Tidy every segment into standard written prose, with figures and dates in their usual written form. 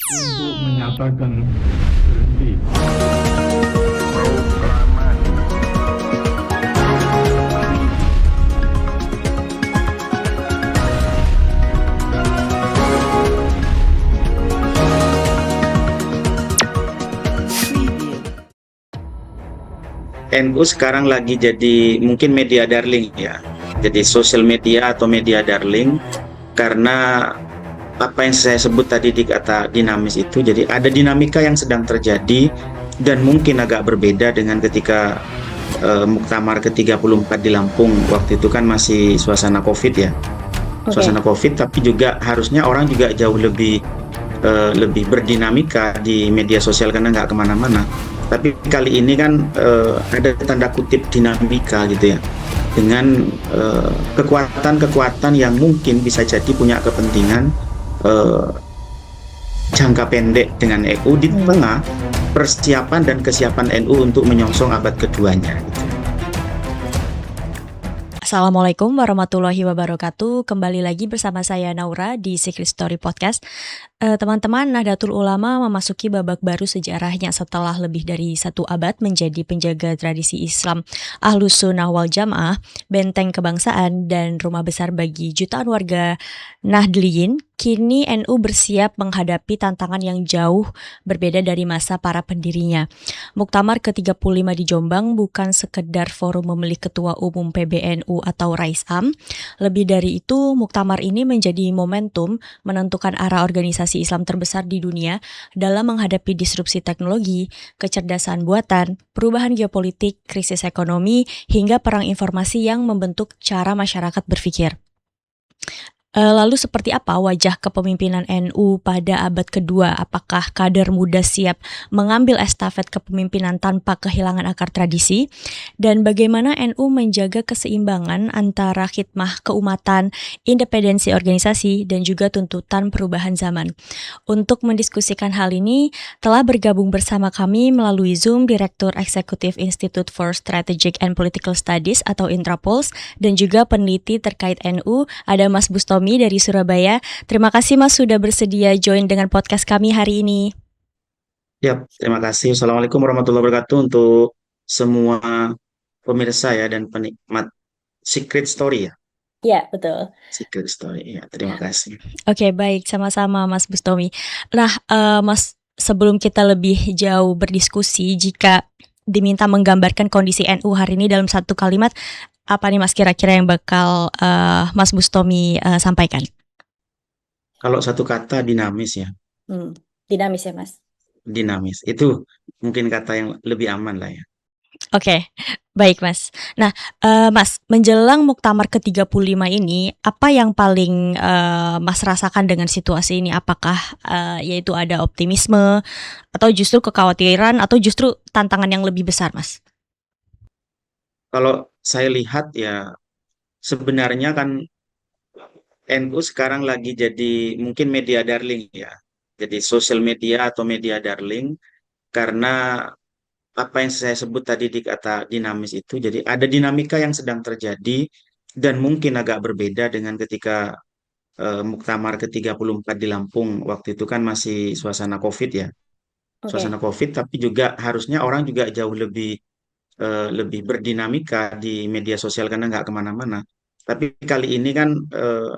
untuk menyatakan berhenti. NU sekarang lagi jadi mungkin media darling ya. Jadi sosial media atau media darling karena apa yang saya sebut tadi di kata dinamis itu. Jadi ada dinamika yang sedang terjadi dan mungkin agak berbeda dengan ketika Muktamar ke-34 di Lampung. Waktu itu kan masih suasana Covid ya. Suasana Covid, tapi juga harusnya orang juga jauh lebih berdinamika di media sosial karena nggak kemana-mana. Tapi kali ini kan ada tanda kutip dinamika gitu ya, dengan kekuatan-kekuatan yang mungkin bisa jadi punya kepentingan jangka pendek dengan NU di tengah persiapan dan kesiapan NU untuk menyongsong abad keduanya. Gitu. Assalamualaikum warahmatullahi wabarakatuh. Kembali lagi bersama saya Naura di Secret Story Podcast. Teman-teman, Nahdlatul Ulama memasuki babak baru sejarahnya setelah lebih dari 1 abad menjadi penjaga tradisi Islam Ahlus Sunnah wal Jamaah, benteng kebangsaan dan rumah besar bagi jutaan warga Nahdliyin. Kini NU bersiap menghadapi tantangan yang jauh berbeda dari masa para pendirinya. Muktamar ke-35 di Jombang bukan sekedar forum memilih ketua umum PBNU atau Rais Am. Lebih dari itu, muktamar ini menjadi momentum menentukan arah organisasi Islam terbesar di dunia dalam menghadapi disrupsi teknologi, kecerdasan buatan, perubahan geopolitik, krisis ekonomi, hingga perang informasi yang membentuk cara masyarakat berpikir. Lalu seperti apa wajah kepemimpinan NU pada abad kedua? Apakah kader muda siap mengambil estafet kepemimpinan tanpa kehilangan akar tradisi? Dan bagaimana NU menjaga keseimbangan antara khidmah keumatan, independensi organisasi, dan juga tuntutan perubahan zaman? Untuk mendiskusikan hal ini, telah bergabung bersama kami melalui Zoom Direktur Eksekutif Institute for Strategic and Political Studies atau Intrapols, dan juga peneliti terkait NU, ada Mas Bustomi dari Surabaya. Terima kasih Mas sudah bersedia join dengan podcast kami hari ini. Ya, terima kasih. Assalamualaikum warahmatullahi wabarakatuh untuk semua pemirsa ya dan penikmat Secret Story ya. Ya, betul. Secret Story ya, terima kasih. Oke, baik, sama-sama Mas Bustomi. Nah, Mas, sebelum kita lebih jauh berdiskusi, jika diminta menggambarkan kondisi NU hari ini dalam 1 kalimat, apa nih Mas kira-kira yang bakal Mas Bustomi sampaikan? Kalau 1 kata dinamis ya. Dinamis ya Mas? Dinamis. Itu mungkin kata yang lebih aman lah ya. Oke, baik Mas. Nah, Mas, menjelang Muktamar ke-35 ini, apa yang paling Mas rasakan dengan situasi ini? Apakah yaitu ada optimisme, atau justru kekhawatiran, atau justru tantangan yang lebih besar, Mas? Kalau saya lihat ya, sebenarnya kan NU sekarang lagi jadi mungkin media darling ya. Jadi sosial media atau media darling karena apa yang saya sebut tadi di kata dinamis itu. Jadi ada dinamika yang sedang terjadi dan mungkin agak berbeda dengan ketika Muktamar ke-34 di Lampung. Waktu itu kan masih suasana Covid ya. Suasana Covid, tapi juga harusnya orang juga jauh lebih berdinamika di media sosial karena nggak kemana-mana. Tapi kali ini kan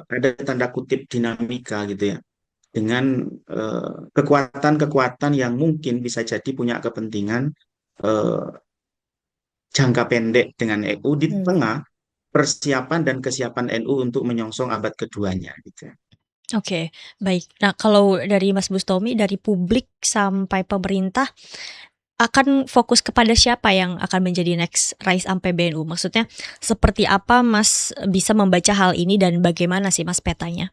ada tanda kutip dinamika gitu ya, dengan kekuatan-kekuatan yang mungkin bisa jadi punya kepentingan eh, jangka pendek dengan NU di tengah persiapan dan kesiapan NU untuk menyongsong abad keduanya gitu. Oke, baik. Nah, kalau dari Mas Bustomi, dari publik sampai pemerintah, akan fokus kepada siapa yang akan menjadi next Rais Am PBNU? Maksudnya, seperti apa Mas bisa membaca hal ini dan bagaimana sih Mas petanya?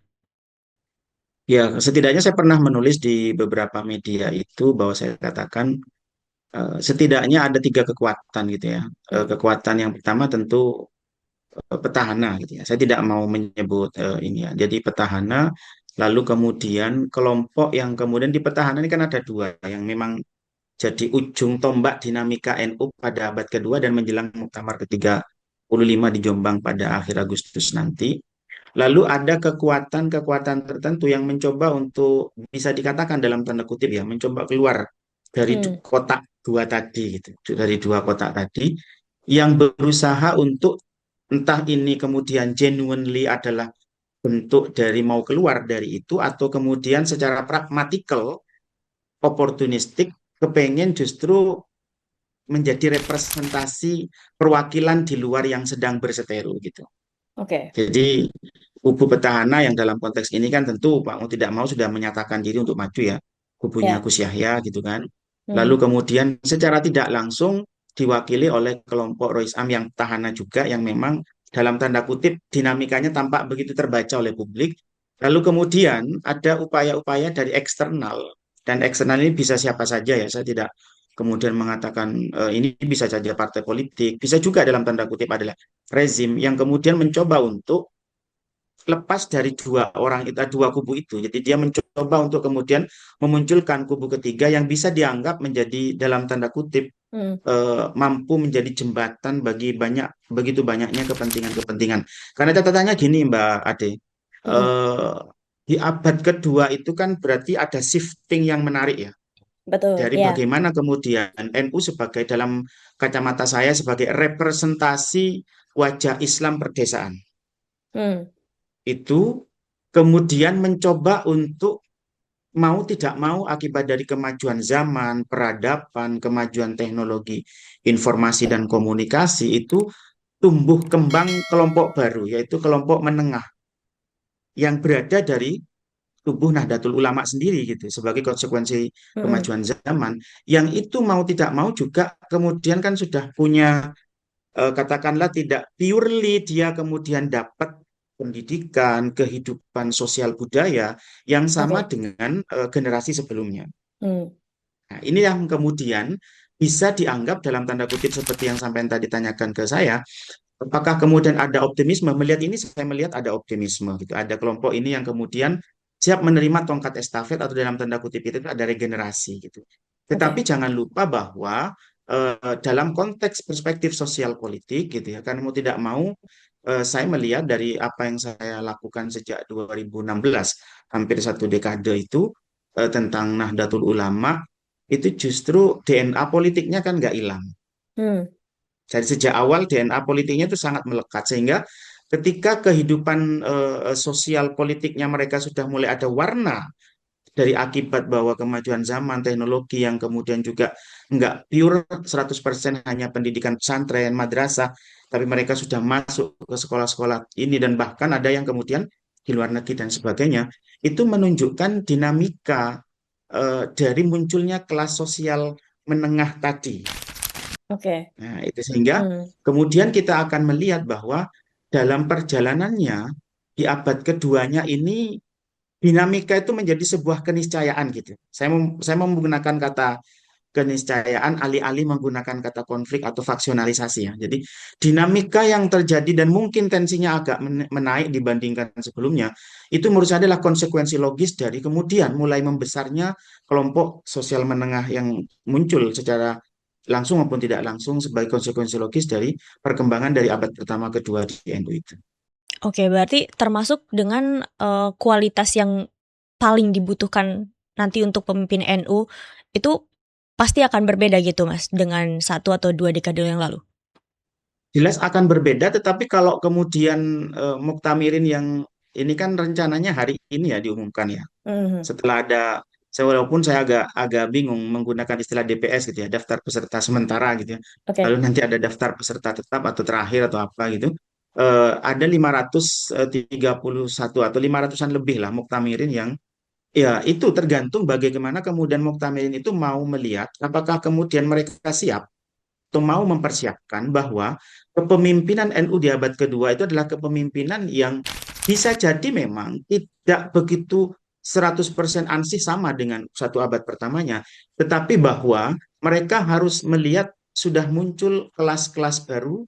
Ya, setidaknya saya pernah menulis di beberapa media itu bahwa saya katakan setidaknya ada 3 kekuatan gitu ya. Kekuatan yang pertama tentu petahana gitu ya. Saya tidak mau menyebut ini ya. Jadi petahana, lalu kemudian kelompok yang kemudian di petahana ini kan ada 2 yang memang jadi ujung tombak dinamika NU pada abad kedua dan menjelang Muktamar ke-35 di Jombang pada akhir Agustus nanti. Lalu ada kekuatan-kekuatan tertentu yang mencoba untuk bisa dikatakan dalam tanda kutip ya, mencoba keluar dari Hmm. kotak dua tadi gitu, dari dua kotak tadi yang berusaha untuk entah ini kemudian genuinely adalah bentuk dari mau keluar dari itu atau kemudian secara pragmatikal, oportunistik, kepengen justru menjadi representasi perwakilan di luar yang sedang berseteru gitu. Oke. Jadi kubu petahana yang dalam konteks ini kan tentu Pak mau tidak mau sudah menyatakan diri untuk maju ya, kubunya Ya. Gus Yahya gitu kan. Lalu Hmm. kemudian secara tidak langsung diwakili oleh kelompok Rois Am yang petahana juga yang memang dalam tanda kutip dinamikanya tampak begitu terbaca oleh publik. Lalu kemudian ada upaya-upaya dari eksternal dan eksternal ini bisa siapa saja ya, saya tidak kemudian mengatakan ini bisa saja partai politik, bisa juga dalam tanda kutip adalah rezim yang kemudian mencoba untuk lepas dari dua kubu itu. Jadi dia mencoba untuk kemudian memunculkan kubu ketiga yang bisa dianggap menjadi dalam tanda kutip Hmm. mampu menjadi jembatan bagi begitu banyaknya kepentingan-kepentingan. Karena catatannya gini Mbak Ade, Hmm. di abad kedua itu kan berarti ada shifting yang menarik ya. Betul. Dari Ya. bagaimana kemudian NU sebagai dalam kacamata saya sebagai representasi wajah Islam perdesaan Hmm. itu kemudian mencoba untuk mau tidak mau akibat dari kemajuan zaman, peradaban, kemajuan teknologi informasi dan komunikasi itu tumbuh kembang kelompok baru yaitu kelompok menengah yang berada dari tubuh Nahdlatul Ulama sendiri gitu sebagai konsekuensi Hmm. kemajuan zaman yang itu mau tidak mau juga kemudian kan sudah punya katakanlah tidak purely dia kemudian dapat pendidikan, kehidupan sosial budaya yang sama Oke. dengan generasi sebelumnya. Hmm. Nah, ini yang kemudian bisa dianggap dalam tanda kutip seperti yang sampai tadi tanyakan ke saya, apakah kemudian ada optimisme? Melihat ini saya melihat ada optimisme gitu. Ada kelompok ini yang kemudian siap menerima tongkat estafet atau dalam tanda kutip itu ada regenerasi gitu. Tetapi Oke. jangan lupa bahwa dalam konteks perspektif sosial politik gitu ya, karena mau tidak mau saya melihat dari apa yang saya lakukan sejak 2016 hampir satu dekade itu tentang Nahdlatul Ulama itu justru DNA politiknya kan nggak hilang. Hmm. Dari sejak awal DNA politiknya itu sangat melekat sehingga ketika kehidupan sosial politiknya mereka sudah mulai ada warna dari akibat bahwa kemajuan zaman teknologi yang kemudian juga nggak pure 100% hanya pendidikan pesantren, madrasah, tapi mereka sudah masuk ke sekolah-sekolah ini dan bahkan ada yang kemudian di luar negeri dan sebagainya, itu menunjukkan dinamika dari munculnya kelas sosial menengah tadi. Oke. Nah, itu sehingga Hmm. kemudian kita akan melihat bahwa dalam perjalanannya di abad keduanya ini dinamika itu menjadi sebuah keniscayaan gitu. Saya mau menggunakan kata keniscayaan alih-alih menggunakan kata konflik atau faksionalisasi ya. Jadi dinamika yang terjadi dan mungkin tensinya agak menaik dibandingkan sebelumnya, itu menurut saya adalah konsekuensi logis dari kemudian mulai membesarnya kelompok sosial menengah yang muncul secara langsung maupun tidak langsung sebagai konsekuensi logis dari perkembangan dari abad pertama kedua di NU itu. Oke, berarti termasuk dengan kualitas yang paling dibutuhkan nanti untuk pemimpin NU itu pasti akan berbeda gitu Mas dengan 1 atau 2 dekade yang lalu? Jelas akan berbeda, tetapi kalau kemudian Muktamirin yang ini kan rencananya hari ini ya diumumkan ya. Hmm. Setelah ada, walaupun saya agak bingung menggunakan istilah DPS gitu ya, daftar peserta sementara gitu ya. Lalu Oke. nanti ada daftar peserta tetap atau terakhir atau apa gitu. Ada 531 atau 500-an lebih lah Muktamirin yang ya itu tergantung bagaimana kemudian Muktamirin itu mau melihat apakah kemudian mereka siap atau mau mempersiapkan bahwa kepemimpinan NU di abad kedua itu adalah kepemimpinan yang bisa jadi memang tidak begitu 100% ansih sama dengan satu abad pertamanya, tetapi bahwa mereka harus melihat sudah muncul kelas-kelas baru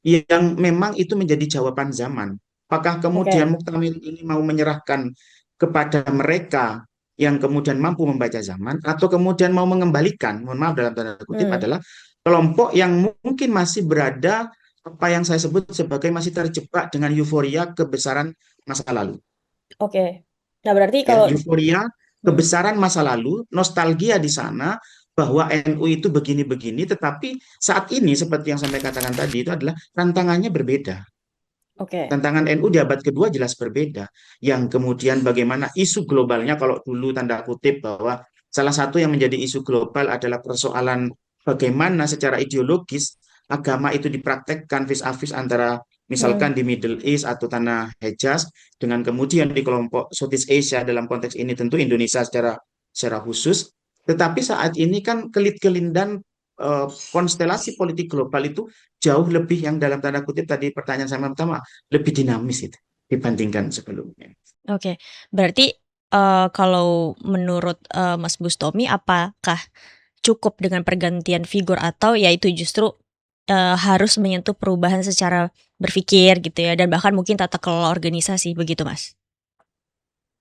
yang memang itu menjadi jawaban zaman. Apakah kemudian Oke. Muktamar ini mau menyerahkan kepada mereka yang kemudian mampu membaca zaman, atau kemudian mau mengembalikan, mohon maaf dalam tanda kutip, Hmm. adalah kelompok yang mungkin masih berada apa yang saya sebut sebagai masih terjebak dengan euforia kebesaran masa lalu. Oke. Nah, berarti Ya, kalau euforia hmm, kebesaran masa lalu, nostalgia di sana bahwa NU itu begini-begini, tetapi saat ini seperti yang saya katakan tadi itu adalah tantangannya berbeda. oke. Tantangan NU di abad kedua jelas berbeda. Yang kemudian bagaimana isu globalnya, kalau dulu tanda kutip bahwa salah satu yang menjadi isu global adalah persoalan bagaimana secara ideologis agama itu dipraktekkan vis-a-vis antara Hmm, misalkan di Middle East atau tanah Hejaz dengan kemudian di kelompok Southeast Asia, dalam konteks ini tentu Indonesia secara khusus. Tetapi saat ini kan kelit-kelindan konstelasi politik global itu jauh lebih, yang dalam tanda kutip tadi pertanyaan saya pertama, lebih dinamis itu dibandingkan sebelumnya. Oke, berarti kalau menurut Mas Bustomi, apakah cukup dengan pergantian figur atau ya itu justru harus menyentuh perubahan secara berpikir gitu ya, dan bahkan mungkin tata kelola organisasi begitu, Mas?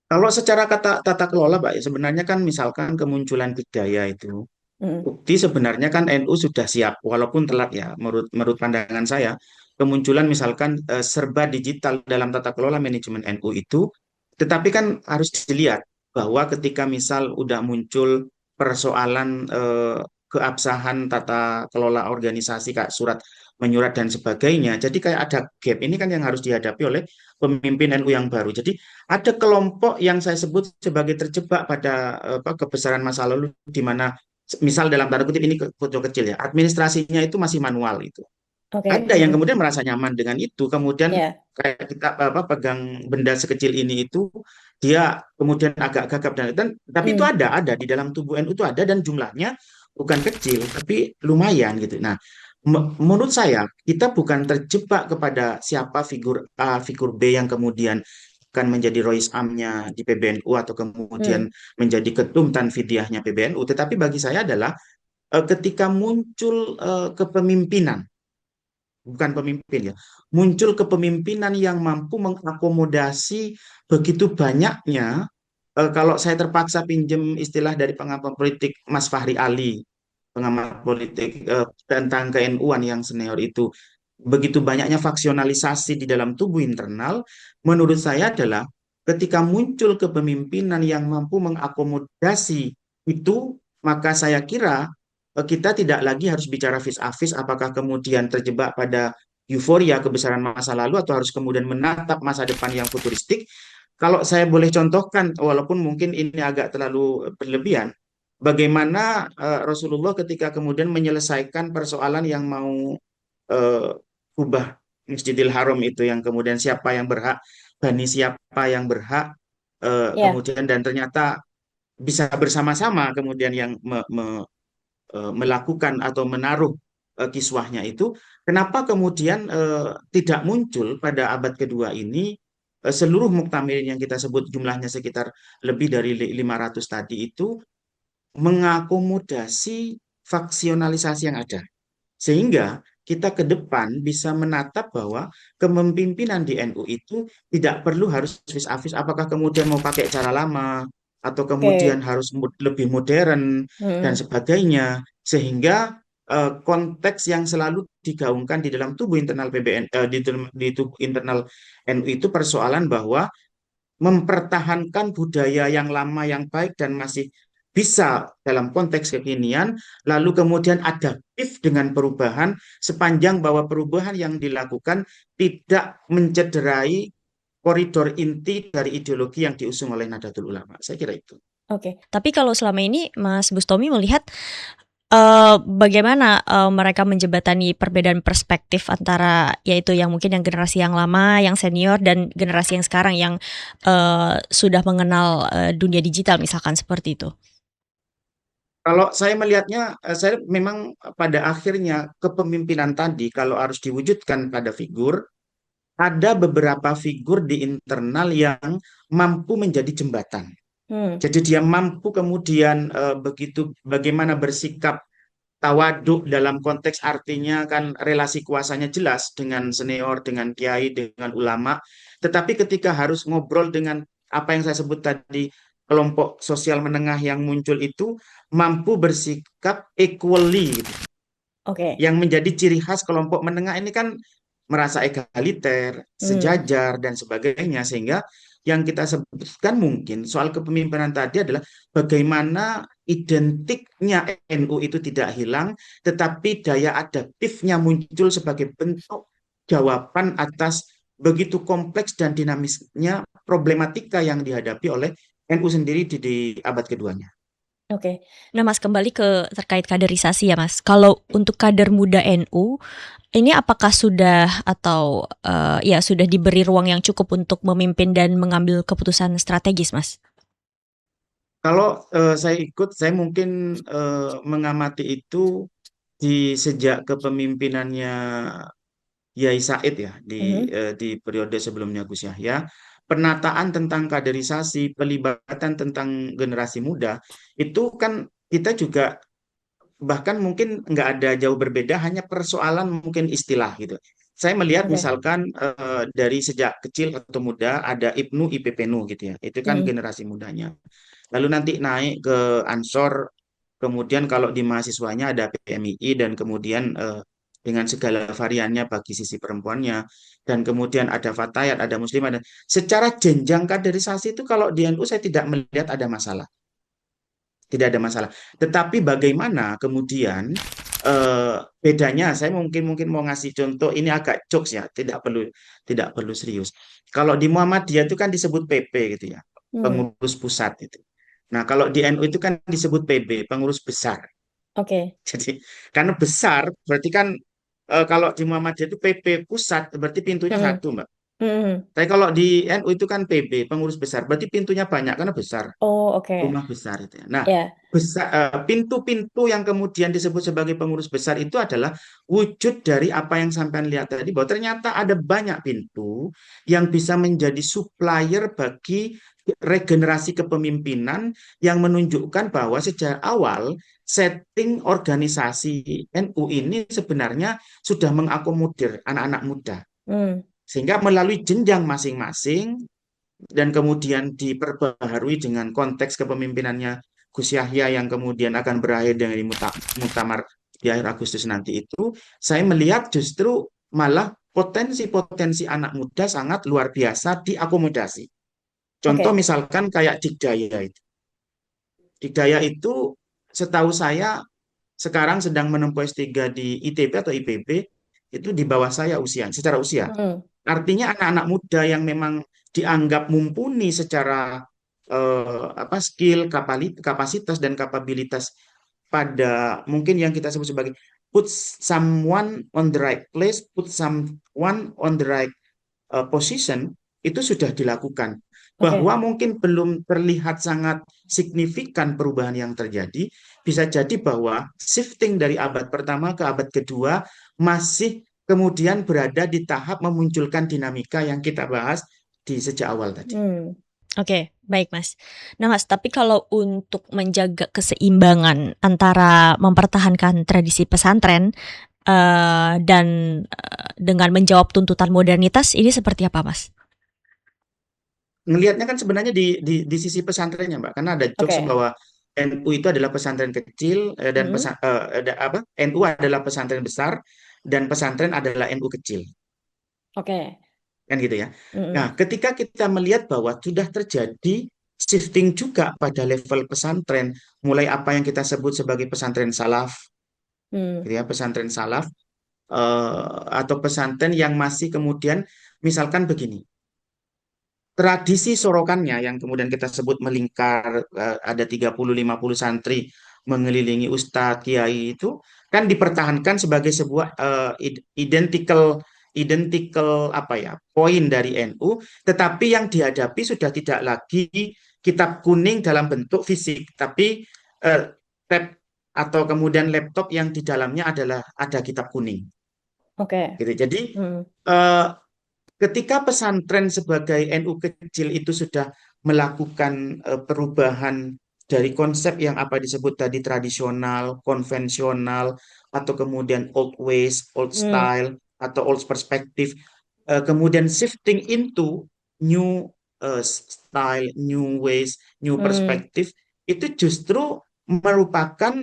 Kalau secara tata kelola, Pak, ya sebenarnya kan misalkan kemunculan Bigdaya itu, hmm, bukti sebenarnya kan NU sudah siap, walaupun telat ya, menurut pandangan saya, kemunculan misalkan serba digital dalam tata kelola manajemen NU itu, tetapi kan harus dilihat bahwa ketika misal udah muncul persoalan keabsahan tata kelola organisasi, kayak surat menyurat dan sebagainya, jadi kayak ada gap ini kan yang harus dihadapi oleh pemimpin NU yang baru. Jadi ada kelompok yang saya sebut sebagai terjebak pada kebesaran masa lalu, di mana misal dalam tanda kutip ini kecil kecil ya, administrasinya itu masih manual itu. oke. Ada yang Hmm, kemudian merasa nyaman dengan itu, kemudian ya. kayak kita pegang benda sekecil ini itu dia kemudian agak gagap dan tapi itu Hmm, ada di dalam tubuh NU itu ada, dan jumlahnya bukan kecil tapi lumayan gitu. Nah, menurut saya kita bukan terjebak kepada siapa figur A, figur B yang kemudian akan menjadi Rois Amnya di PBNU atau kemudian hmm, menjadi ketum tanfidiahnya PBNU, tetapi bagi saya adalah ketika muncul kepemimpinan, bukan pemimpin ya, muncul kepemimpinan yang mampu mengakomodasi begitu banyaknya, kalau saya terpaksa pinjem istilah dari pengamat politik Mas Fahri Ali, pengamat politik tentang ke-NU-an yang senior itu, begitu banyaknya faksionalisasi di dalam tubuh internal, menurut saya adalah ketika muncul kepemimpinan yang mampu mengakomodasi itu, maka saya kira kita tidak lagi harus bicara vis-a-vis apakah kemudian terjebak pada euforia kebesaran masa lalu atau harus kemudian menatap masa depan yang futuristik. Kalau saya boleh contohkan, walaupun mungkin ini agak terlalu berlebihan, bagaimana Rasulullah ketika kemudian menyelesaikan persoalan yang mau eh, ubah Masjidil Haram itu, yang kemudian siapa yang berhak, Bani siapa yang berhak, Ya. kemudian dan ternyata bisa bersama-sama kemudian yang melakukan atau menaruh kiswahnya itu, kenapa kemudian tidak muncul pada abad kedua ini seluruh muktamirin yang kita sebut jumlahnya sekitar lebih dari 500 tadi itu mengakomodasi faksionalisasi yang ada. Sehingga kita ke depan bisa menatap bahwa kepemimpinan di NU itu tidak perlu harus vis-a-vis apakah kemudian mau pakai cara lama atau kemudian Oke. harus lebih modern dan Hmm, sebagainya. Sehingga konteks yang selalu digaungkan di dalam tubuh internal PBN, di tubuh internal NU itu persoalan bahwa mempertahankan budaya yang lama yang baik dan masih bisa dalam konteks kekinian, lalu kemudian adaptif dengan perubahan sepanjang bahwa perubahan yang dilakukan tidak mencederai koridor inti dari ideologi yang diusung oleh Nahdlatul Ulama. Saya kira itu. oke. Tapi kalau selama ini Mas Bustomi melihat bagaimana mereka menjembatani perbedaan perspektif antara yaitu yang mungkin yang generasi yang lama, yang senior, dan generasi yang sekarang yang sudah mengenal dunia digital misalkan seperti itu? Kalau saya melihatnya, saya memang pada akhirnya kepemimpinan tadi kalau harus diwujudkan pada figur, ada beberapa figur di internal yang mampu menjadi jembatan. Hmm, Jadi dia mampu kemudian begitu bagaimana bersikap tawaduk dalam konteks artinya kan relasi kuasanya jelas dengan senior, dengan kiai, dengan ulama. Tetapi ketika harus ngobrol dengan apa yang saya sebut tadi, kelompok sosial menengah yang muncul itu mampu bersikap equally gitu. oke. Yang menjadi ciri khas kelompok menengah ini kan merasa egaliter, sejajar, dan sebagainya. Sehingga yang kita sebutkan mungkin soal kepemimpinan tadi adalah bagaimana identiknya NU itu tidak hilang, tetapi daya adaptifnya muncul sebagai bentuk jawaban atas begitu kompleks dan dinamisnya problematika yang dihadapi oleh NU sendiri di abad keduanya. Oke. Nah, Mas, kembali ke terkait kaderisasi ya, Mas. Kalau untuk kader muda NU, ini apakah sudah atau ya sudah diberi ruang yang cukup untuk memimpin dan mengambil keputusan strategis, Mas? Kalau saya mungkin mengamati itu sejak kepemimpinannya Yai Said ya di periode sebelumnya Gus Yahya, penataan tentang kaderisasi, pelibatan tentang generasi muda itu kan kita juga bahkan mungkin nggak ada jauh berbeda, hanya persoalan mungkin istilah gitu. Saya melihat Oke. misalkan dari sejak kecil atau muda ada IPNU, IPPNU gitu ya, itu kan generasi mudanya. Lalu nanti naik ke Ansor, kemudian kalau di mahasiswanya ada PMII dan kemudian dengan segala variannya bagi sisi perempuannya, dan kemudian ada Fatayat, ada Muslimah, dan secara jenjang kaderisasi itu kalau di NU saya tidak melihat ada masalah, tidak ada masalah. Tetapi bagaimana kemudian bedanya? Saya mungkin mau ngasih contoh, ini agak jokes ya, tidak perlu serius. Kalau di Muhammadiyah itu kan disebut PP gitu ya, pengurus pusat itu. Nah, kalau di NU itu kan disebut PB, pengurus besar. Oke. Jadi, karena besar, berarti kan kalau di Muhammadiyah itu PP pusat, berarti pintunya satu, Mbak. Tapi kalau di NU itu kan PB, pengurus besar, berarti pintunya banyak, karena besar, Oh, oke. rumah besar itu ya. Nah, Ya. pintu-pintu yang kemudian disebut sebagai pengurus besar itu adalah wujud dari apa yang sampean lihat tadi, bahwa ternyata ada banyak pintu yang bisa menjadi supplier bagi regenerasi kepemimpinan, yang menunjukkan bahwa sejak awal setting organisasi NU ini sebenarnya sudah mengakomodir anak-anak muda. Sehingga melalui jenjang masing-masing dan kemudian diperbaharui dengan konteks kepemimpinannya Gus Yahya yang kemudian akan berakhir dengan muktamar di akhir Agustus nanti itu, saya melihat justru malah potensi-potensi anak muda sangat luar biasa diakomodasi. Contoh misalkan kayak Dikdaya itu. Dikdaya itu setahu saya sekarang sedang menempuh S3 di ITB atau IPB, itu di bawah saya secara usia. Artinya anak-anak muda yang memang dianggap mumpuni secara skill, kapasitas dan kapabilitas pada mungkin yang kita sebut sebagai put someone on the right place, put someone on the right position, itu sudah dilakukan. Bahwa mungkin belum terlihat sangat signifikan perubahan yang terjadi, bisa jadi bahwa shifting dari abad pertama ke abad kedua masih kemudian berada di tahap memunculkan dinamika yang kita bahas di sejak awal tadi. Oke, baik Mas. Nah Mas, tapi kalau untuk menjaga keseimbangan antara mempertahankan tradisi pesantren dan dengan menjawab tuntutan modernitas, ini seperti apa Mas? Ngelihatnya kan sebenarnya di sisi pesantrennya, Mbak, karena ada jokes bahwa NU itu adalah pesantren kecil dan NU adalah pesantren besar dan pesantren adalah NU kecil. Kan gitu ya. Nah, ketika kita melihat bahwa sudah terjadi shifting juga pada level pesantren, mulai apa yang kita sebut sebagai pesantren salaf, gitu ya, pesantren salaf atau pesantren yang masih kemudian misalkan begini. Tradisi sorokannya yang kemudian kita sebut melingkar, ada 30-50 santri mengelilingi ustadz, kiai, itu kan dipertahankan sebagai sebuah identical poin dari NU, tetapi yang dihadapi sudah tidak lagi kitab kuning dalam bentuk fisik, tapi tab atau kemudian laptop yang di dalamnya ada kitab kuning. Gitu. Jadi ketika pesantren sebagai NU kecil itu sudah melakukan perubahan dari konsep yang apa disebut tadi tradisional, konvensional, atau kemudian old ways, old style, atau old perspective, kemudian shifting into new style, new ways, new perspective, itu justru merupakan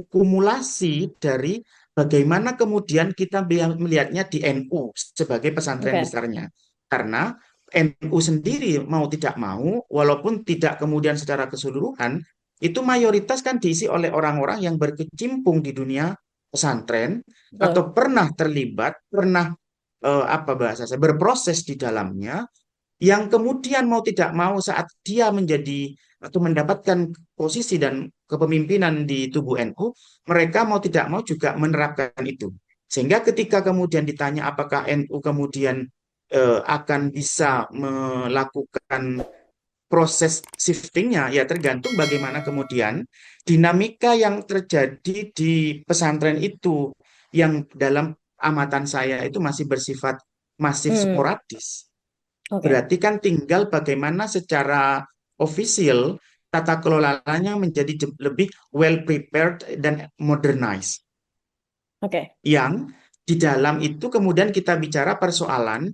kumulasi dari bagaimana kemudian kita melihatnya di NU sebagai pesantren Oke. besarnya. Karena NU sendiri mau tidak mau, walaupun tidak kemudian secara keseluruhan, itu mayoritas kan diisi oleh orang-orang yang berkecimpung di dunia pesantren Betul. atau pernah terlibat, pernah apa bahasa saya, berproses di dalamnya, yang kemudian mau tidak mau saat dia menjadi atau mendapatkan posisi dan kepemimpinan di tubuh NU, mereka mau tidak mau juga menerapkan itu. Sehingga ketika kemudian ditanya apakah NU kemudian akan bisa melakukan proses shiftingnya, ya tergantung bagaimana kemudian dinamika yang terjadi di pesantren itu, yang dalam amatan saya itu masih bersifat masif Hmm. sporadis. Oke. Berarti kan tinggal bagaimana secara official tata kelolanya menjadi lebih well prepared dan modernized. Oke. Yang di dalam itu kemudian kita bicara persoalan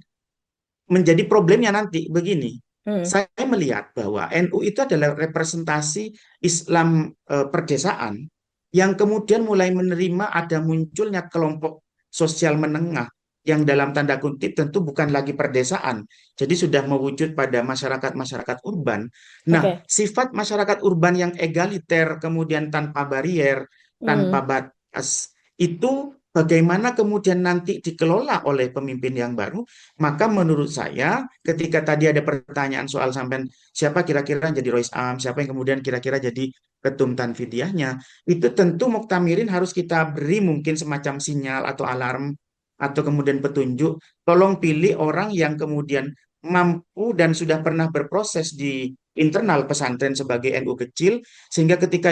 menjadi problemnya nanti begini. Hmm. Saya melihat bahwa NU itu adalah representasi Islam perdesaan yang kemudian mulai menerima ada munculnya kelompok sosial menengah yang dalam tanda kutip tentu bukan lagi perdesaan. Jadi sudah mewujud pada masyarakat-masyarakat urban. Nah, Oke. sifat masyarakat urban yang egaliter kemudian tanpa barier, Hmm. tanpa batas itu bagaimana kemudian nanti dikelola oleh pemimpin yang baru. Maka menurut saya, ketika tadi ada pertanyaan soal sampai siapa kira-kira jadi Rois Am, siapa yang kemudian kira-kira jadi ketum Tanfidiahnya, itu tentu Muktamirin harus kita beri mungkin semacam sinyal atau alarm atau kemudian petunjuk. Tolong pilih orang yang kemudian mampu dan sudah pernah berproses di internal pesantren sebagai NU kecil, sehingga ketika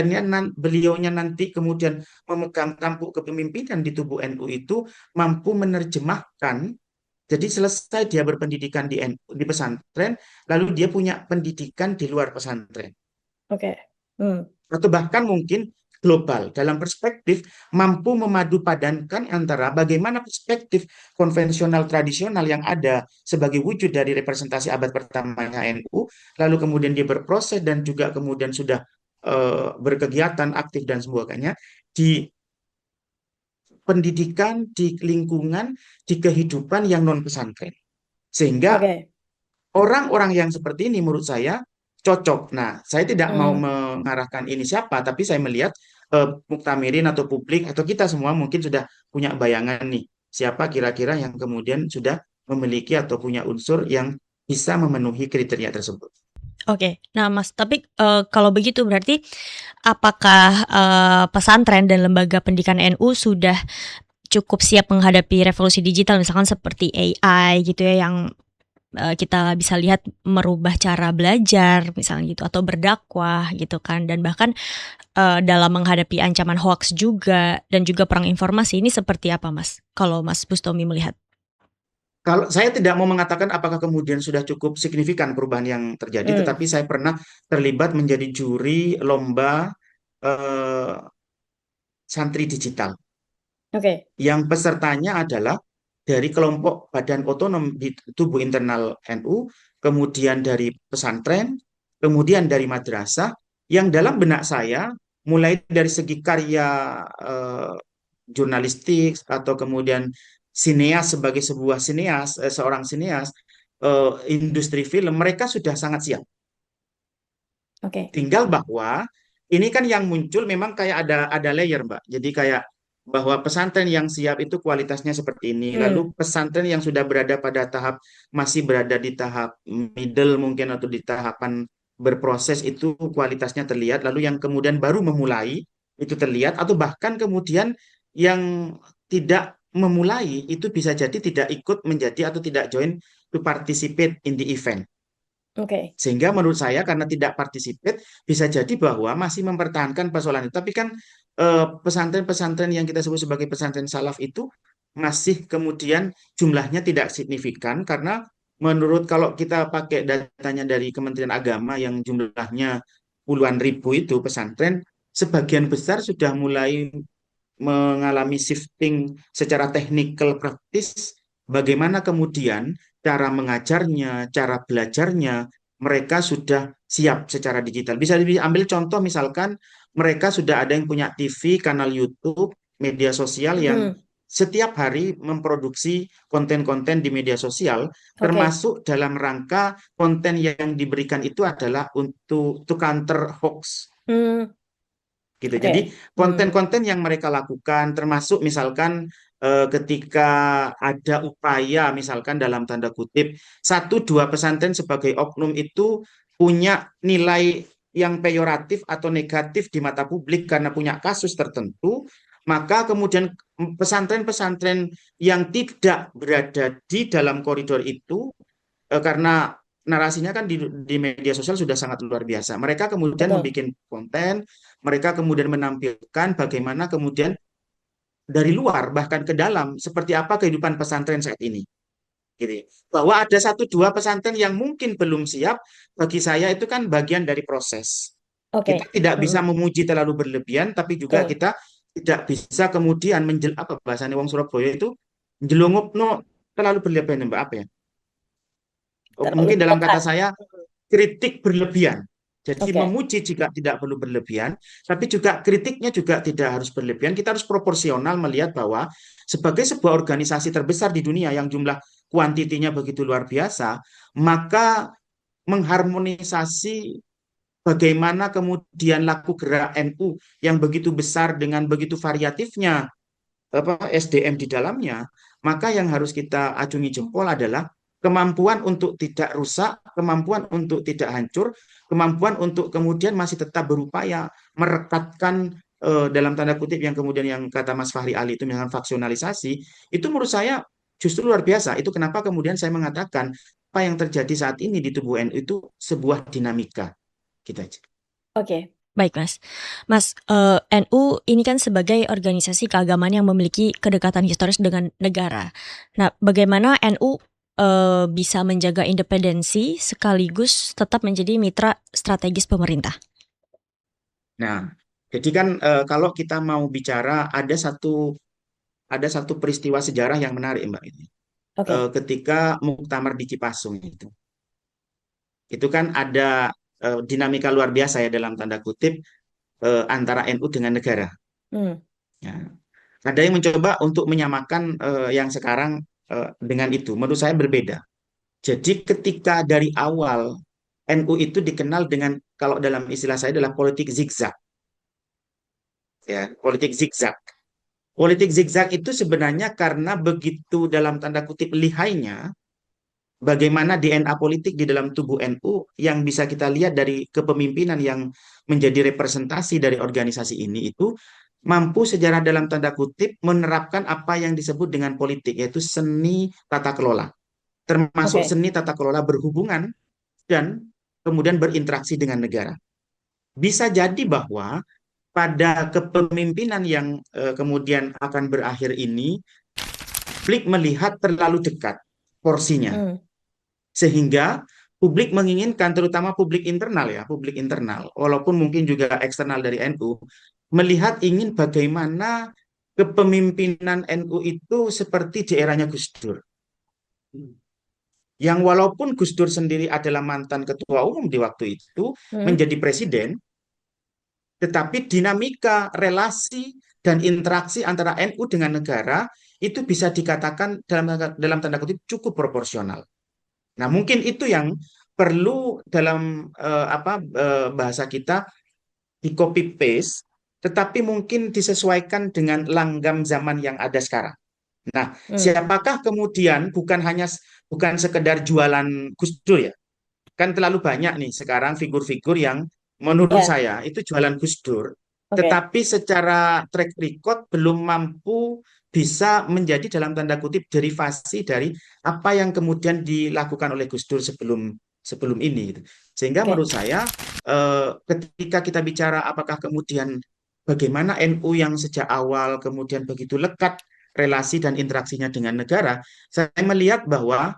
beliaunya nanti kemudian memegang tampuk kepemimpinan di tubuh NU itu mampu menerjemahkan. Jadi selesai dia berpendidikan di pesantren, lalu dia punya pendidikan di luar pesantren. Oke. Hmm. Atau bahkan mungkin global dalam perspektif mampu memadupadankan antara bagaimana perspektif konvensional tradisional yang ada sebagai wujud dari representasi abad pertamanya NU, lalu kemudian dia berproses dan juga kemudian sudah berkegiatan aktif dan sebagainya di pendidikan, di lingkungan, di kehidupan yang non pesantren. Sehingga Oke. orang-orang yang seperti ini menurut saya cocok. Nah, saya tidak mau Hmm. mengarahkan ini siapa, tapi saya melihat muktamirin atau publik atau kita semua mungkin sudah punya bayangan nih, siapa kira-kira yang kemudian sudah memiliki atau punya unsur yang bisa memenuhi kriteria tersebut. Oke, nah Mas, tapi kalau begitu berarti apakah pesantren dan lembaga pendidikan NU sudah cukup siap menghadapi revolusi digital, misalkan seperti AI gitu ya, yang kita bisa lihat merubah cara belajar misalnya gitu, atau berdakwah gitu kan, dan bahkan dalam menghadapi ancaman hoax juga dan juga perang informasi, ini seperti apa Mas? Kalau Mas Bustomi melihat? Kalau saya tidak mau mengatakan apakah kemudian sudah cukup signifikan perubahan yang terjadi, tetapi saya pernah terlibat menjadi juri lomba santri digital. Oke. Yang pesertanya adalah dari kelompok badan otonom di tubuh internal NU, kemudian dari pesantren, kemudian dari madrasah, yang dalam benak saya, mulai dari segi karya jurnalistik, atau kemudian sineas sebagai sebuah sineas, seorang sineas, industri film, mereka sudah sangat siap. Oke. Tinggal bahwa ini kan yang muncul memang kayak ada layer, Mbak. Jadi kayak bahwa pesantren yang siap itu kualitasnya seperti ini. Lalu pesantren yang sudah berada pada tahap masih berada di tahap middle mungkin atau di tahapan berproses itu kualitasnya terlihat. Lalu yang kemudian baru memulai itu terlihat, atau bahkan kemudian yang tidak memulai itu bisa jadi tidak ikut menjadi atau tidak join to participate in the event. Oke. Sehingga menurut saya karena tidak partisipasi bisa jadi bahwa masih mempertahankan persoalan itu. Tapi kan pesantren-pesantren yang kita sebut sebagai pesantren salaf itu masih kemudian jumlahnya tidak signifikan, karena menurut kalau kita pakai datanya dari Kementerian Agama yang jumlahnya puluhan ribu itu pesantren, sebagian besar sudah mulai mengalami shifting secara teknikal praktis, bagaimana kemudian cara mengajarnya, cara belajarnya, mereka sudah siap secara digital. Bisa diambil contoh misalkan mereka sudah ada yang punya TV, kanal YouTube, media sosial yang Hmm. setiap hari memproduksi konten-konten di media sosial, Oke. termasuk dalam rangka konten yang diberikan itu adalah untuk to counter hoax Hmm. gitu. Oke. Jadi Hmm. konten-konten yang mereka lakukan termasuk misalkan ketika ada upaya misalkan dalam tanda kutip satu dua pesantren sebagai oknum itu punya nilai yang peyoratif atau negatif di mata publik karena punya kasus tertentu, maka kemudian pesantren-pesantren yang tidak berada di dalam koridor itu karena narasinya kan di media sosial sudah sangat luar biasa. Mereka kemudian Betul. membuat konten, mereka kemudian menampilkan bagaimana kemudian dari luar bahkan ke dalam seperti apa kehidupan pesantren saat ini. Gitu. Bahwa ada satu dua pesantren yang mungkin belum siap, bagi saya itu kan bagian dari proses. Kita Oke. tidak bisa Hmm. memuji terlalu berlebihan, tapi juga Betul. kita tidak bisa kemudian apa bahasanya wong Surabaya itu jelungupno terlalu berlebihan, Mbak, apa ya? Terlalu Mungkin dalam kata berlebihan. saya kritik berlebihan. Jadi Oke. memuji jika tidak perlu berlebihan, tapi juga kritiknya juga tidak harus berlebihan. Kita harus proporsional melihat bahwa sebagai sebuah organisasi terbesar di dunia yang jumlah kuantitinya begitu luar biasa, maka mengharmonisasi bagaimana kemudian laku gerak NU yang begitu besar dengan begitu variatifnya SDM di dalamnya, maka yang harus kita acungi jempol adalah kemampuan untuk tidak rusak, kemampuan untuk tidak hancur, kemampuan untuk kemudian masih tetap berupaya merekatkan dalam tanda kutip yang kemudian yang kata Mas Fahri Ali itu dengan faksionalisasi, itu menurut saya justru luar biasa. Itu kenapa kemudian saya mengatakan apa yang terjadi saat ini di tubuh NU itu sebuah dinamika. Kita aja. Oke. Baik, Mas. Mas, NU ini kan sebagai organisasi keagamaan yang memiliki kedekatan historis dengan negara. Nah, bagaimana NU bisa menjaga independensi sekaligus tetap menjadi mitra strategis pemerintah? Nah, jadi kan kalau kita mau bicara ada satu peristiwa sejarah yang menarik, Mbak, ini. Oke. Ketika Muktamar di Cipasung itu kan ada dinamika luar biasa ya dalam tanda kutip antara NU dengan negara. Hmm. Ya. Ada yang mencoba untuk menyamakan yang sekarang dengan itu. Menurut saya berbeda. Jadi ketika dari awal NU itu dikenal dengan kalau dalam istilah saya adalah politik zigzag, ya, politik zigzag. Politik zigzag itu sebenarnya karena begitu dalam tanda kutip lihainya bagaimana DNA politik di dalam tubuh NU yang bisa kita lihat dari kepemimpinan yang menjadi representasi dari organisasi ini itu mampu sejarah dalam tanda kutip menerapkan apa yang disebut dengan politik yaitu seni tata kelola, termasuk Oke. seni tata kelola berhubungan dan kemudian berinteraksi dengan negara. Bisa jadi bahwa pada kepemimpinan yang kemudian akan berakhir ini, publik melihat terlalu dekat porsinya. Hmm. Sehingga publik menginginkan, terutama publik internal, walaupun mungkin juga eksternal dari NU, melihat ingin bagaimana kepemimpinan NU itu seperti di eranya Gus Dur. Yang walaupun Gus Dur sendiri adalah mantan ketua umum di waktu itu, Hmm. menjadi presiden, tetapi dinamika relasi dan interaksi antara NU dengan negara itu bisa dikatakan dalam tanda kutip cukup proporsional. Nah, mungkin itu yang perlu dalam bahasa kita di copy paste, tetapi mungkin disesuaikan dengan langgam zaman yang ada sekarang. Nah, Hmm. siapakah kemudian bukan sekedar jualan Gus Dur ya? Kan terlalu banyak nih sekarang figur-figur yang menurut Ya. saya itu jualan Gus Dur, Oke. tetapi secara track record belum mampu bisa menjadi dalam tanda kutip derivasi dari apa yang kemudian dilakukan oleh Gus Dur sebelum ini gitu. Sehingga Oke. menurut saya ketika kita bicara apakah kemudian bagaimana NU yang sejak awal kemudian begitu lekat relasi dan interaksinya dengan negara, saya melihat bahwa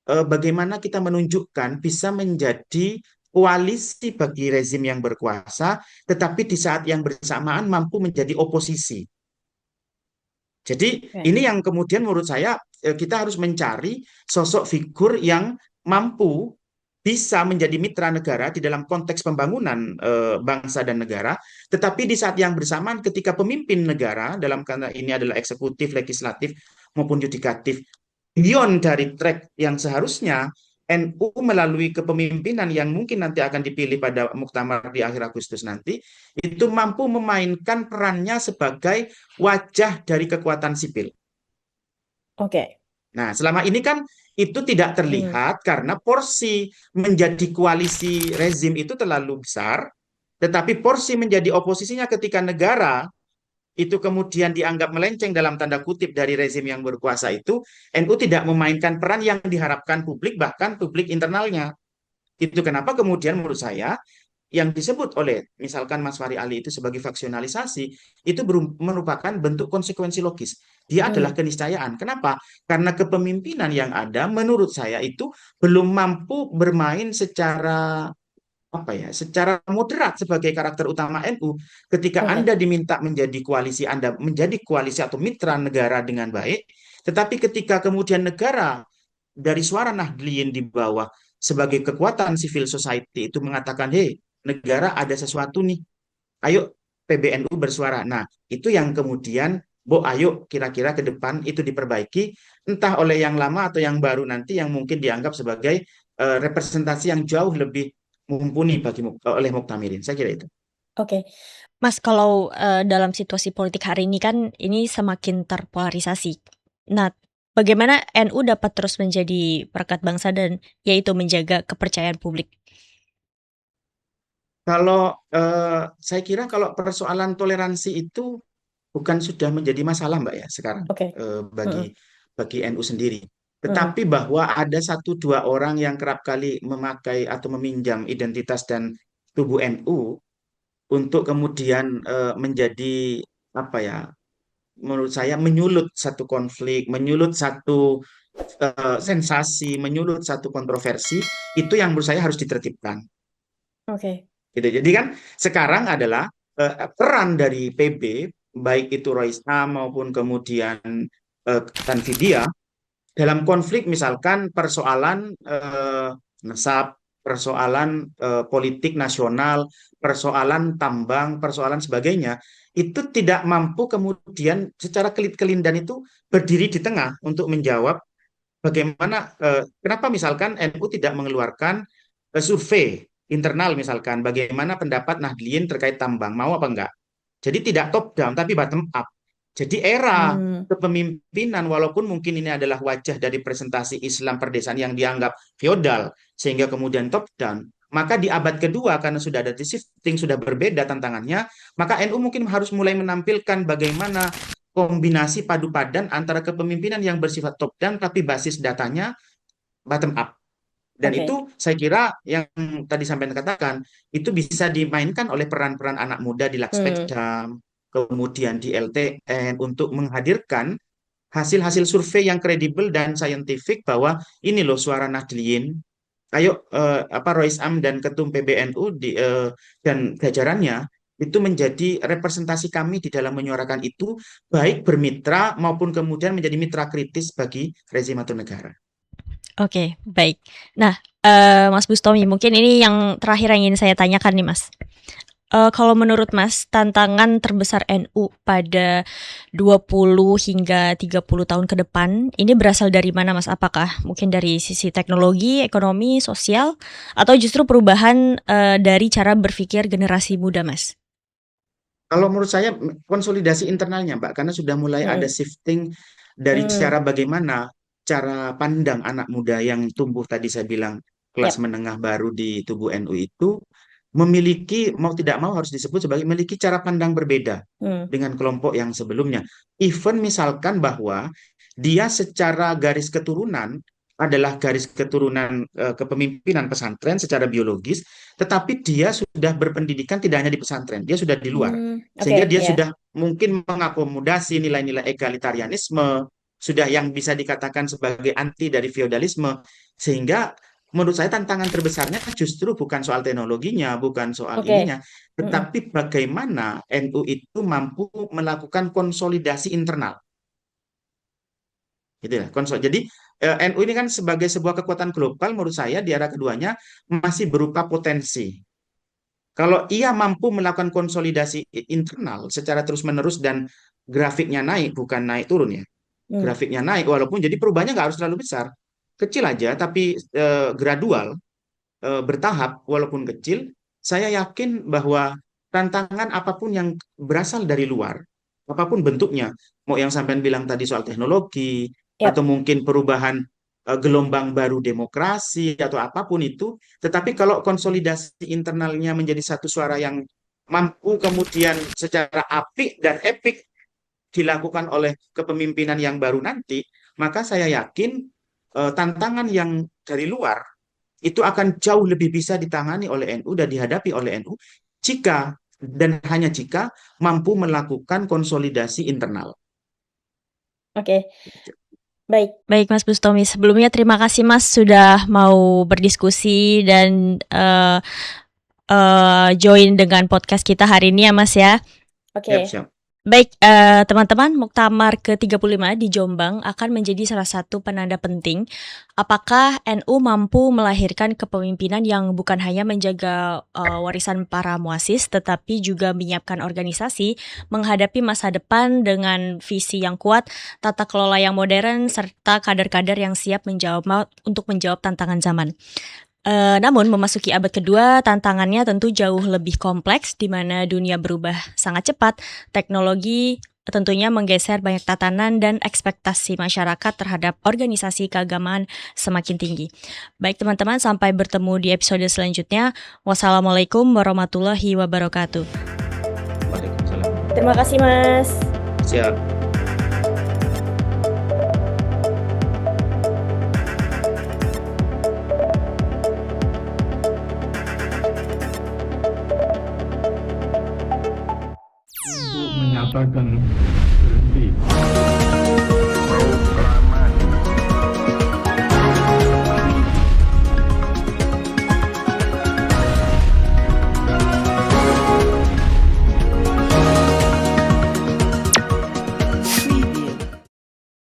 bagaimana kita menunjukkan bisa menjadi koalisi bagi rezim yang berkuasa, tetapi di saat yang bersamaan mampu menjadi oposisi. Jadi Oke. ini yang kemudian menurut saya kita harus mencari sosok figur yang mampu bisa menjadi mitra negara di dalam konteks pembangunan bangsa dan negara, tetapi di saat yang bersamaan ketika pemimpin negara dalam karena ini adalah eksekutif, legislatif maupun yudikatif beyond dari track yang seharusnya NU melalui kepemimpinan yang mungkin nanti akan dipilih pada muktamar di akhir Agustus nanti itu mampu memainkan perannya sebagai wajah dari kekuatan sipil. Oke. Nah, selama ini kan itu tidak terlihat karena porsi menjadi koalisi rezim itu terlalu besar, tetapi porsi menjadi oposisinya ketika negara itu kemudian dianggap melenceng dalam tanda kutip dari rezim yang berkuasa itu, NU tidak memainkan peran yang diharapkan publik, bahkan publik internalnya. Itu kenapa kemudian menurut saya yang disebut oleh misalkan Mas Fahri Ali itu sebagai faksionalisasi itu merupakan bentuk konsekuensi logis. Dia adalah keniscayaan. Kenapa? Karena kepemimpinan yang ada menurut saya itu belum mampu bermain secara apa ya, secara moderat sebagai karakter utama NU. Ketika Oke. Anda diminta menjadi koalisi, Anda menjadi koalisi atau mitra negara dengan baik, tetapi ketika kemudian negara dari suara Nahdliyin di bawah sebagai kekuatan civil society itu mengatakan, hei, negara ada sesuatu nih, ayo PBNU bersuara. Nah, itu yang kemudian, ayo kira-kira ke depan itu diperbaiki, entah oleh yang lama atau yang baru nanti yang mungkin dianggap sebagai representasi yang jauh lebih mumpuni oleh Muktamirin. Saya kira itu. Oke. Mas, kalau dalam situasi politik hari ini kan ini semakin terpolarisasi. Nah, bagaimana NU dapat terus menjadi perekat bangsa dan yaitu menjaga kepercayaan publik? Kalau saya kira kalau persoalan toleransi itu bukan sudah menjadi masalah Mbak ya sekarang Oke. bagi NU sendiri. Tetapi bahwa ada satu dua orang yang kerap kali memakai atau meminjam identitas dan tubuh NU untuk kemudian menjadi apa ya? Menurut saya menyulut satu konflik, menyulut satu sensasi, menyulut satu kontroversi itu yang menurut saya harus ditertibkan. Oke. Gitu. Jadi kan sekarang adalah peran dari PB baik itu Roisam maupun kemudian Tanfidia dalam konflik misalkan persoalan nasab, persoalan politik nasional, persoalan tambang, persoalan sebagainya itu tidak mampu kemudian secara kelit-kelindan itu berdiri di tengah untuk menjawab bagaimana kenapa misalkan NU tidak mengeluarkan survei internal misalkan bagaimana pendapat Nahdliyin terkait tambang mau apa enggak. Jadi tidak top down tapi bottom up. Jadi era kepemimpinan walaupun mungkin ini adalah wajah dari presentasi Islam perdesaan yang dianggap feodal sehingga kemudian top down, maka di abad kedua karena sudah ada shifting sudah berbeda tantangannya, maka NU mungkin harus mulai menampilkan bagaimana kombinasi padu padan antara kepemimpinan yang bersifat top down tapi basis datanya bottom up. Dan Oke. itu saya kira yang tadi sampai katakan itu bisa dimainkan oleh peran-peran anak muda di Lakspedam, kemudian di LTN untuk menghadirkan hasil-hasil survei yang kredibel dan saintifik bahwa ini loh suara Nahdliyin. Ayo Roisam dan Ketum PBNU dan jajarannya itu menjadi representasi kami di dalam menyuarakan itu baik bermitra maupun kemudian menjadi mitra kritis bagi rezim atau negara. Oke, baik. Nah, Mas Bustomi, mungkin ini yang terakhir yang ingin saya tanyakan nih, Mas. Kalau menurut Mas, tantangan terbesar NU pada 20 hingga 30 tahun ke depan, ini berasal dari mana, Mas? Apakah mungkin dari sisi teknologi, ekonomi, sosial, atau justru perubahan dari cara berpikir generasi muda, Mas? Kalau menurut saya konsolidasi internalnya, Mbak, karena sudah mulai ada shifting dari cara bagaimana cara pandang anak muda yang tumbuh tadi saya bilang kelas menengah baru di tubuh NU itu memiliki mau tidak mau harus disebut sebagai memiliki cara pandang berbeda dengan kelompok yang sebelumnya. Even misalkan bahwa dia secara garis keturunan adalah garis keturunan kepemimpinan pesantren secara biologis, tetapi dia sudah berpendidikan tidak hanya di pesantren, dia sudah di luar. Sehingga dia sudah mungkin mengakomodasi nilai-nilai egalitarianisme, sudah yang bisa dikatakan sebagai anti dari feodalisme, sehingga menurut saya tantangan terbesarnya justru bukan soal teknologinya, bukan soal ininya, tetapi bagaimana NU itu mampu melakukan konsolidasi internal. Gitu ya. Jadi NU ini kan sebagai sebuah kekuatan global, menurut saya di era keduanya masih berupa potensi. Kalau ia mampu melakukan konsolidasi internal secara terus-menerus dan grafiknya naik, bukan naik turun ya, Hmm. grafiknya naik, walaupun jadi perubahannya nggak harus terlalu besar, kecil aja, tapi gradual, bertahap, walaupun kecil, saya yakin bahwa tantangan apapun yang berasal dari luar, apapun bentuknya, mau yang sampean bilang tadi soal teknologi, Yap. atau mungkin perubahan gelombang baru demokrasi, atau apapun itu, tetapi kalau konsolidasi internalnya menjadi satu suara yang mampu kemudian secara apik dan epik dilakukan oleh kepemimpinan yang baru nanti, maka saya yakin tantangan yang dari luar itu akan jauh lebih bisa ditangani oleh NU dan dihadapi oleh NU jika dan hanya jika mampu melakukan konsolidasi internal. Oke, baik. Baik Mas Bustomi, sebelumnya terima kasih Mas sudah mau berdiskusi dan join dengan podcast kita hari ini ya Mas ya. Oke. Siap. Baik, teman-teman, Muktamar ke-35 di Jombang akan menjadi salah satu penanda penting apakah NU mampu melahirkan kepemimpinan yang bukan hanya menjaga warisan para muasis, tetapi juga menyiapkan organisasi menghadapi masa depan dengan visi yang kuat, tata kelola yang modern, serta kader-kader yang siap untuk menjawab tantangan zaman. Namun memasuki abad kedua, tantangannya tentu jauh lebih kompleks di mana dunia berubah sangat cepat, teknologi tentunya menggeser banyak tatanan dan ekspektasi masyarakat terhadap organisasi keagamaan semakin tinggi. Baik teman-teman, sampai bertemu di episode selanjutnya. Wassalamualaikum warahmatullahi wabarakatuh. Waalaikumsalam. Terima kasih, Mas. Siap. Untuk menyatakan berhenti.